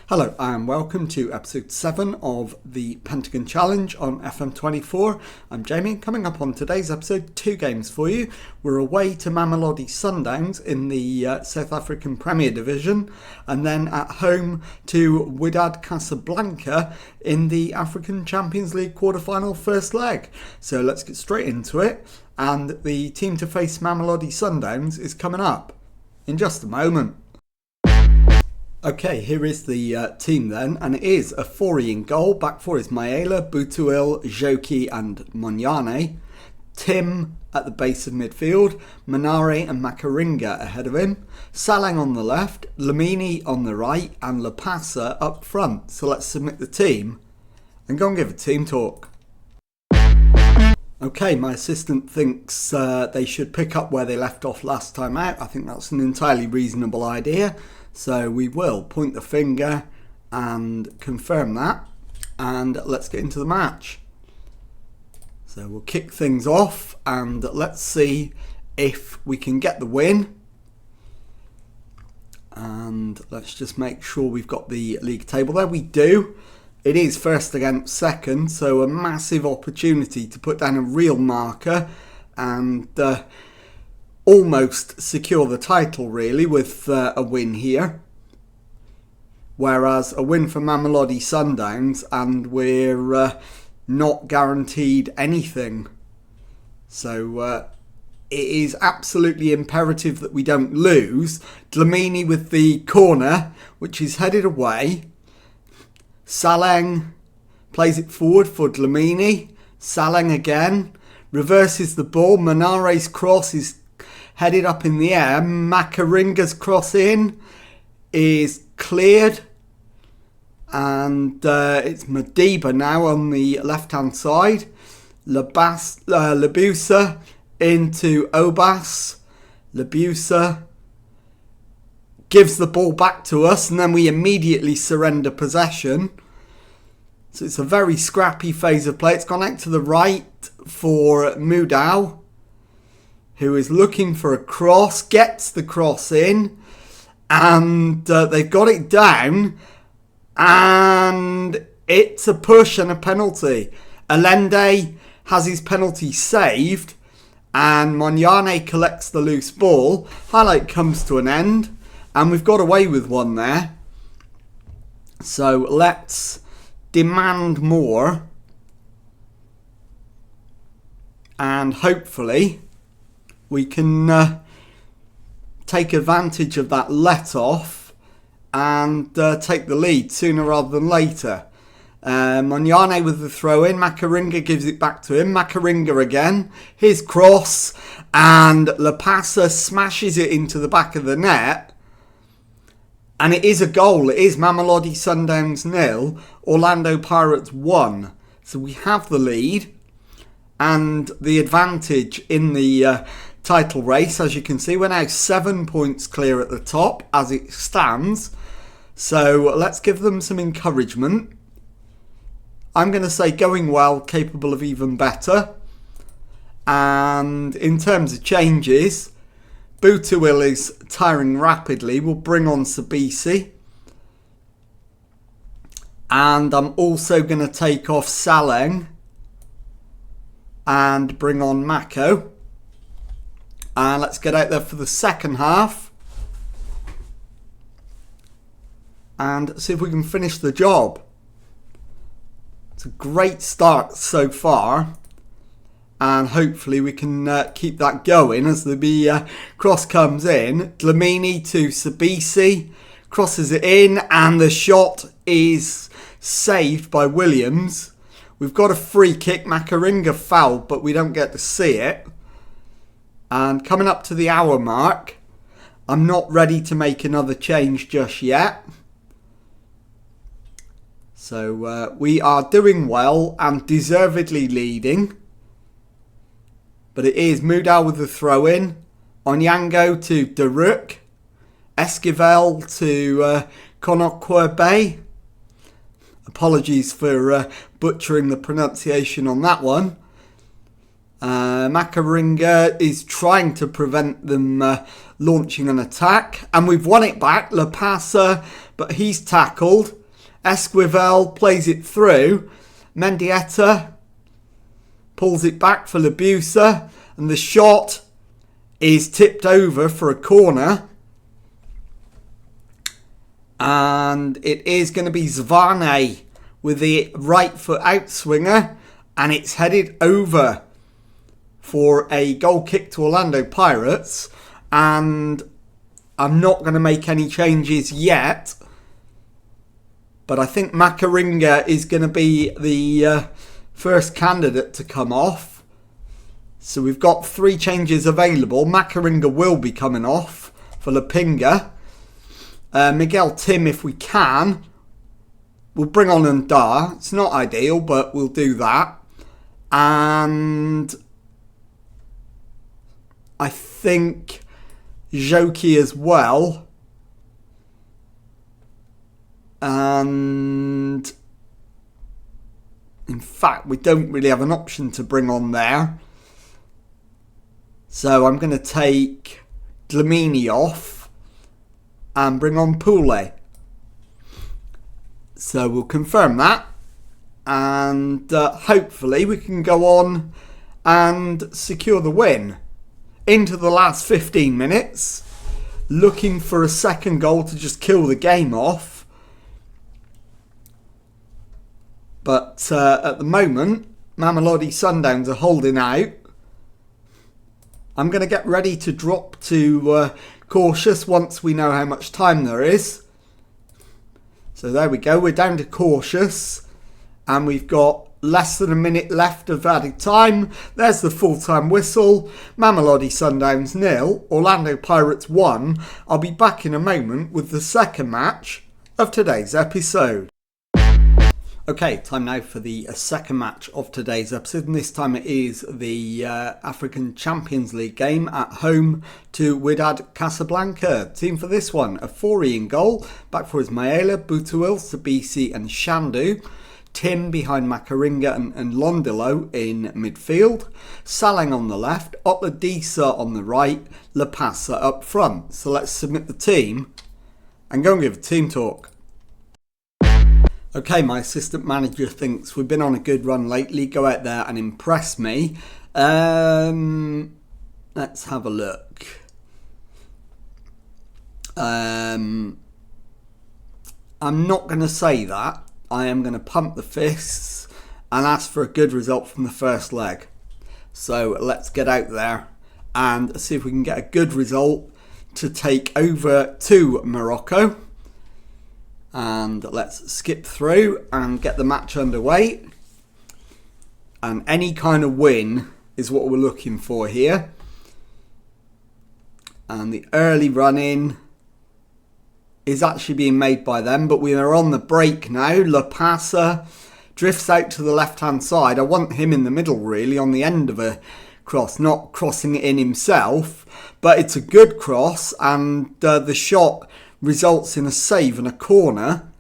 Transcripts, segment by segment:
Hello and welcome to episode 7 of the Pentagon Challenge on FM24. I'm Jamie. Coming up on today's episode, 2 games for you. We're away to Mamelodi Sundowns in the South African Premier Division, and then at home to Wydad Casablanca in the African Champions League quarter-final first leg. So let's get straight into it, and the team to face Mamelodi Sundowns is coming up in just a moment. Okay, here is the team then, and it is a 4E in goal. Back four is Maela, Butuil, Joki and Monyane. Tim at the base of midfield, Manare and Makaringa ahead of him. Salang on the left, Lamini on the right and Lapasa up front. So let's submit the team and go and give a team talk. Okay, my assistant thinks they should pick up where they left off last time out. I think that's an entirely reasonable idea. So we will point the finger and confirm that, and let's get into the match. So we'll kick things off and let's see if we can get the win. And let's just make sure we've got the league table there. We do. It is first against second, so a massive opportunity to put down a real marker and almost secure the title really with a win here, whereas a win for Mamelodi Sundowns and we're not guaranteed anything. So it is absolutely imperative that we don't lose. Dlamini with the corner, which is headed away. Salang plays it forward for Dlamini. Salang again reverses the ball. Manare's cross is headed up in the air. Makaringa's cross in is cleared. And it's Madiba now on the left-hand side. Labusa into Obas. Labusa gives the ball back to us and then we immediately surrender possession. So it's a very scrappy phase of play. It's gone out to the right for Mudau, who is looking for a cross, gets the cross in, and they've got it down, and it's a push and a penalty. Allende has his penalty saved, and Monyane collects the loose ball. Highlight comes to an end, and we've got away with one there. So let's demand more, and hopefully we can take advantage of that let-off and take the lead sooner rather than later. Monyane with the throw-in. Makaringa gives it back to him. Makaringa again. His cross. And Lapasa smashes it into the back of the net. And it is a goal. It is Mamelodi Sundowns 0. Orlando Pirates 1. So we have the lead and the advantage in the title race. As you can see, we're now 7 points clear at the top as it stands. So let's give them some encouragement. I'm going to say going well, capable of even better. And in terms of changes, Butuil is tiring rapidly. We'll bring on Sabisi. And I'm also going to take off Saleng and bring on Mako. And let's get out there for the second half and see if we can finish the job. It's a great start so far, and hopefully we can keep that going as the cross comes in. Dlamini to Sabisi, crosses it in, and the shot is saved by Williams. We've got a free kick. Makaringa fouled, but we don't get to see it. And coming up to the hour mark, I'm not ready to make another change just yet. So we are doing well and deservedly leading. But it is Mudau with the throw-in. Onyango to Daruk. Esquivel to Konokwe. Apologies for butchering the pronunciation on that one. Makaringa is trying to prevent them launching an attack. And we've won it back. La Passa, but he's tackled. Esquivel plays it through. Mendieta pulls it back for Labusa. And the shot is tipped over for a corner. And it is going to be Zvane with the right foot outswinger. And it's headed over for a goal kick to Orlando Pirates. And I'm not going to make any changes yet. But I think Makaringa is going to be the first candidate to come off. So we've got 3 changes available. Makaringa will be coming off for Lapinga. Miguel Tim, if we can. We'll bring on Ndar. It's not ideal, but we'll do that. And I think Joki as well. And in fact, we don't really have an option to bring on there. So I'm going to take Dlamini off and bring on Poule. So we'll confirm that. And hopefully we can go on and secure the win. Into the last 15 minutes. Looking for a second goal to just kill the game off. But at the moment, Mamelodi Sundowns are holding out. I'm going to get ready to drop to cautious once we know how much time there is. So there we go. We're down to cautious. And we've got less than a minute left of added time. There's the full-time whistle. Mamelodi Sundowns 0. Orlando Pirates 1. I'll be back in a moment with the second match of today's episode. Okay, time now for the second match of today's episode, and this time it is the African Champions League game at home to Wydad Casablanca. Team for this one, Afori in goal, back for his Maela, Butuil, Sabisi and Shandu. Tim behind Makaringa and Londilo in midfield. Salang on the left, Otladisa on the right, La Passa up front. So let's submit the team and go and give a team talk. Okay, my assistant manager thinks we've been on a good run lately. Go out there and impress me. Let's have a look. I'm not going to say that. I am going to pump the fists and ask for a good result from the first leg. So let's get out there and see if we can get a good result to take over to Morocco. And let's skip through and get the match underway. And any kind of win is what we're looking for here. And the early run-in is actually being made by them. But we are on the break now. La Passa drifts out to the left-hand side. I want him in the middle, really, on the end of a cross. Not crossing it in himself. But it's a good cross. And the shot results in a save and a corner.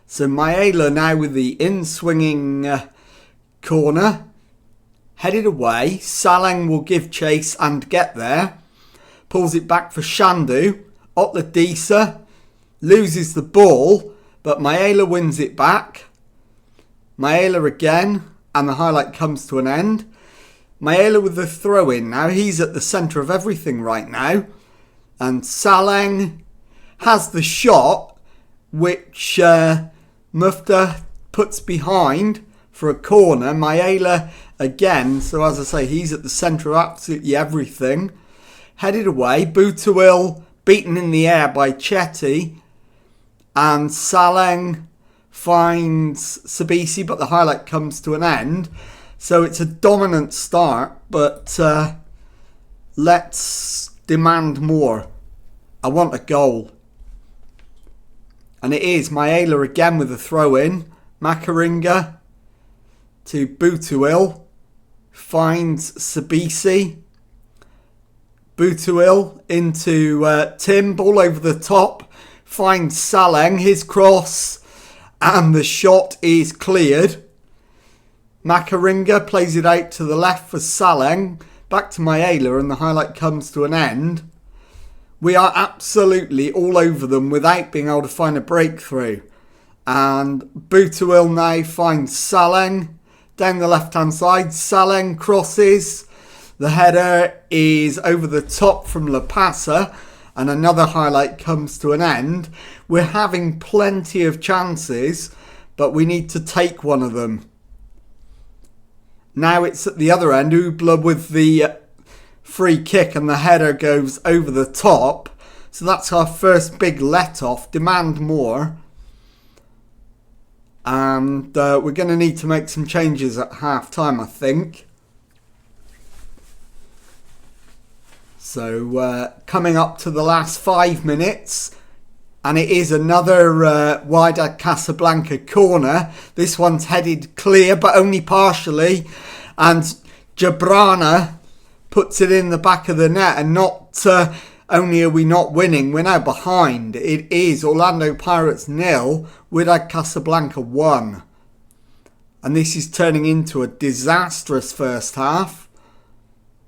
So Maela now with the in-swinging corner. Headed away. Salang will give chase and get there. Pulls it back for Shandu. Otladisa loses the ball, but Maela wins it back. Maela again, and the highlight comes to an end. Maela with the throw-in now. He's at the centre of everything right now. And Salang has the shot, which Mufta puts behind for a corner. Maela again, so as I say, he's at the centre of absolutely everything. Headed away, Butuil beaten in the air by Chetty. And Salang finds Sabisi, but the highlight comes to an end. So it's a dominant start, but let's demand more. I want a goal. And it is Maela again with a throw-in. Makaringa to Butuil. Finds Sabisi. Butuil into Tim. Ball over the top. Finds Salang. His cross. And the shot is cleared. Makaringa plays it out to the left for Saleng. Back to Mayela, and the highlight comes to an end. We are absolutely all over them without being able to find a breakthrough. And Boutouil now finds Saleng down the left-hand side. Saleng crosses. The header is over the top from La Passa, and another highlight comes to an end. We're having plenty of chances, but we need to take one of them. Now it's at the other end. Ubla with the free kick, and the header goes over the top. So that's our first big let-off. Demand more. And we're going to need to make some changes at half-time, I think. So coming up to the last 5 minutes. And it is another Wydad Casablanca corner. This one's headed clear, but only partially. And Jabrana puts it in the back of the net. And not only are we not winning, we're now behind. It is Orlando Pirates 0, Wydad Casablanca 1. And this is turning into a disastrous first half.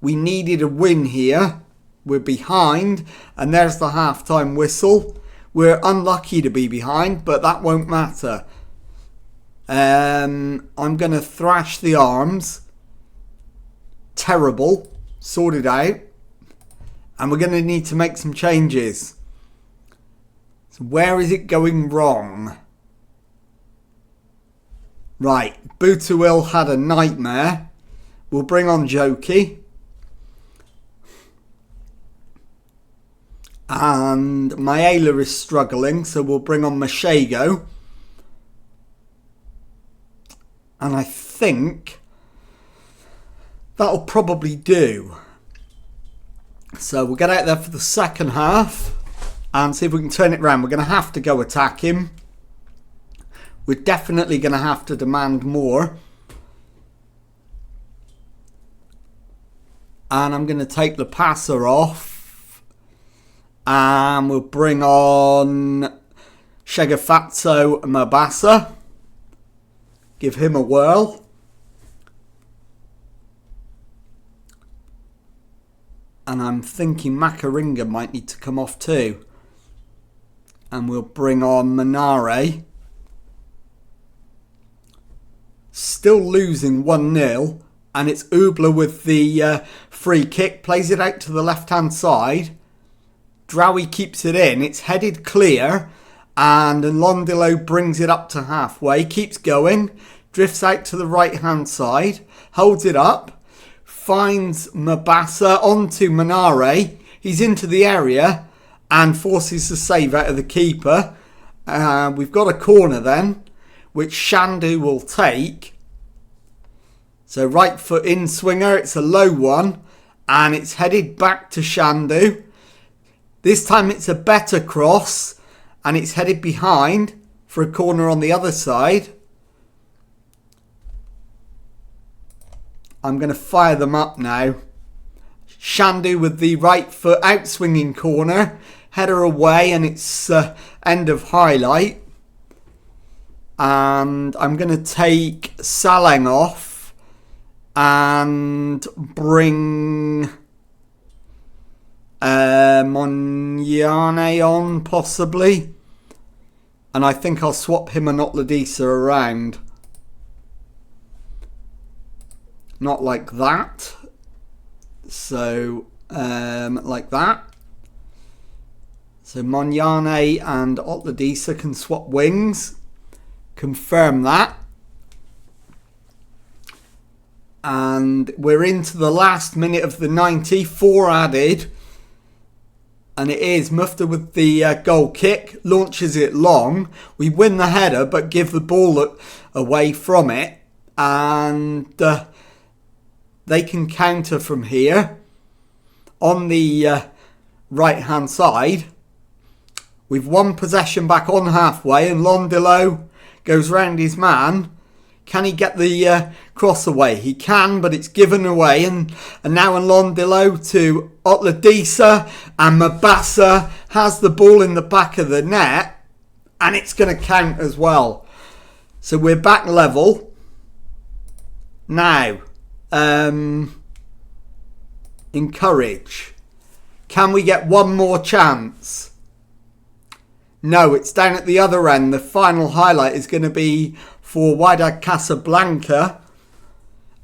We needed a win here. We're behind. And there's the half-time whistle. We're unlucky to be behind, but that won't matter. I'm going to thrash the arms. Terrible. Sort it out. And we're going to need to make some changes. So where is it going wrong? Right. Boutouil had a nightmare. We'll bring on Joki. And Mayela is struggling, so we'll bring on Mashego. And I think that'll probably do. So we'll get out there for the second half and see if we can turn it around. We're going to have to go attack him. We're definitely going to have to demand more. And I'm going to take the passer off. And we'll bring on Shegafatso Mabasa. Give him a whirl. And I'm thinking Makaringa might need to come off too. And we'll bring on Manare. Still losing 1-0. And it's Ubla with the free kick. Plays it out to the left-hand side. Drawi keeps it in. It's headed clear. And Londilo brings it up to halfway. Keeps going. Drifts out to the right-hand side. Holds it up. Finds Mabasa onto Manare. He's into the area. And forces the save out of the keeper. We've got a corner then. Which Shandu will take. So right foot in swinger. It's a low one. And it's headed back to Shandu. This time it's a better cross and it's headed behind for a corner on the other side. I'm going to fire them up now. Shandu with the right foot out swinging corner. Header away and it's end of highlight. And I'm going to take Saleng off and bring Monyane on possibly, and I think I'll swap him and Otladisa around. Not like that. So like that. So Monyane and Otladisa can swap wings. Confirm that. And we're into the last minute of the 90. 4 added. And it is Mufta with the goal kick. Launches it long. We win the header but give the ball away from it. And they can counter from here. On the right hand side. We've won possession back on halfway. And Londilo goes round his man. Can he get the cross away? He can, but it's given away. And now Londilo to Otladisa. And Mabasa has the ball in the back of the net. And it's going to count as well. So we're back level. Now, encourage. Can we get one more chance? No, it's down at the other end. The final highlight is going to be for Wydad Casablanca.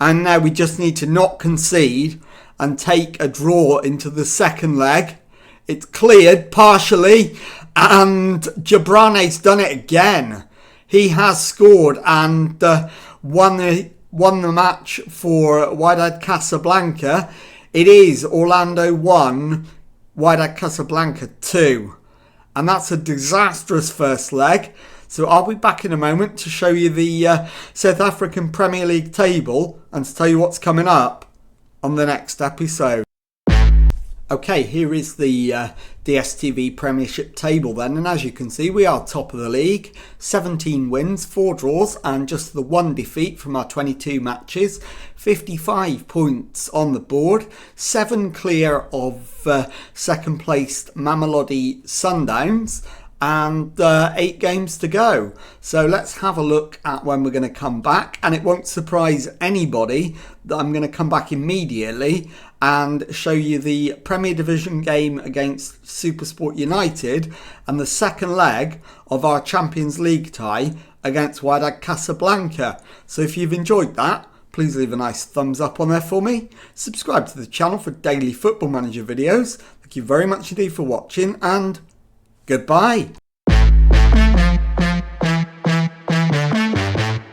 And now we just need to not concede and take a draw into the second leg. It's cleared partially, and Jabrane's done it again. He has scored and won the match for Wydad Casablanca. It is Orlando 1, Wydad Casablanca 2. And that's a disastrous first leg. So I'll be back in a moment to show you the South African Premier League table and to tell you what's coming up on the next episode. Okay, here is the DStv Premiership table then, and as you can see we are top of the league, 17 wins, 4 draws and just the 1 defeat from our 22 matches, 55 points on the board, 7 clear of second placed Mamelodi Sundowns, and 8 games to go. So let's have a look at when we're going to come back, and it won't surprise anybody that I'm going to come back immediately and show you the Premier Division game against Supersport United and the second leg of our Champions League tie against Wydad Casablanca. So if you've enjoyed that, please leave a nice thumbs up on there for me. Subscribe to the channel for daily Football Manager videos. Thank you very much indeed for watching, and goodbye.